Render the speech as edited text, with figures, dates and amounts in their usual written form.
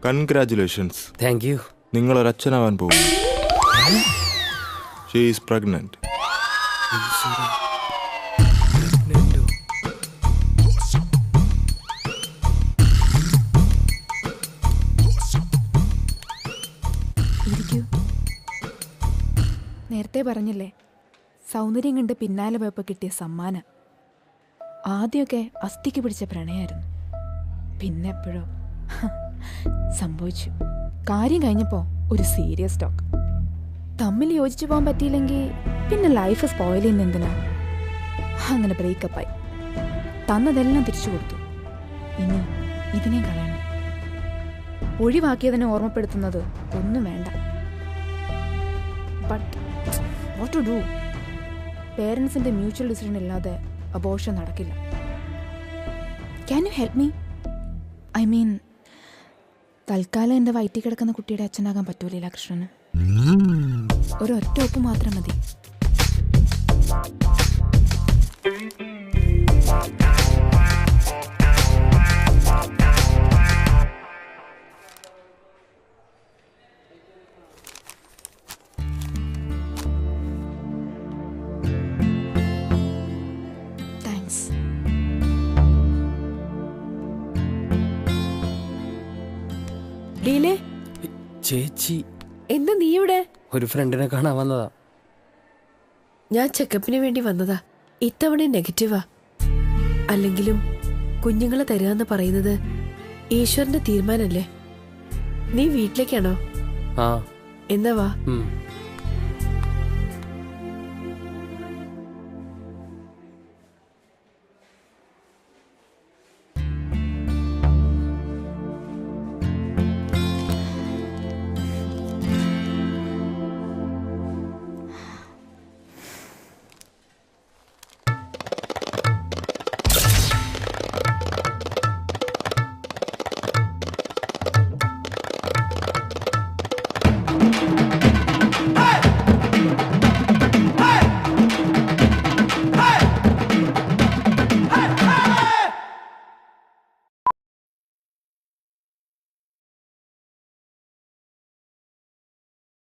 Congratulations. Thank you. നിങ്ങളൊരച്ഛനാവാൻ പോകും. She is pregnant. നേരത്തെ പറഞ്ഞില്ലേ, സൗന്ദര്യം കണ്ട് പിന്നാലെ പോയപ്പോൾ കിട്ടിയ സമ്മാനം. ആദ്യമൊക്കെ അസ്ഥിക്ക് പിടിച്ച പ്രണയമായിരുന്നു. പിന്നെ എപ്പോഴോ സംഭവിച്ചു. കാര്യം കഴിഞ്ഞപ്പോൾ ഒരു സീരിയസ് ടോക്ക്. തമ്മിൽ യോജിച്ചു പോകാൻ പറ്റിയില്ലെങ്കിൽ പിന്നെ ലൈഫ് സ്പോയിൽ ചെയ്യുന്ന എന്തിനാ? അങ്ങനെ ബ്രേക്കപ്പായി. തന്നതെല്ലാം തിരിച്ചു കൊടുത്തു. ഇനി ഇതിനെ കളയണം. ഒഴിവാക്കിയതിനെ ഓർമ്മപ്പെടുത്തുന്നത് ഒന്നും വേണ്ട. But what to do? പേരൻസിൻ്റെ മ്യൂച്വൽ ഡിസിഷൻ ഇല്ലാതെ അബോർഷൻ നടക്കില്ല. Can you help me? I mean, തൽക്കാലം എൻ്റെ വയറ്റിൽ കിടക്കുന്ന കുട്ടിയുടെ അച്ഛനാകാൻ പറ്റൂല കൃഷ്ണന്. ഒരൊറ്റ ഒപ്പ് മാത്രം മതി. ചേച്ചി, എന്താ നീ ഇവിടെ? ഒരു ഫ്രണ്ടിനെ കാണാൻ വന്നതാ. ഞാൻ ചെക്കപ്പിന് വേണ്ടി വന്നതാ. ഇത്തവണ നെഗറ്റീവാ. അല്ലെങ്കിലും കുഞ്ഞുങ്ങളെ തരാന്ന് പറയുന്നത് ഈശ്വരന്റെ തീരുമാനല്ലേ. നീ വീട്ടിലേക്കാണോ? ആ. എന്നാ വാ.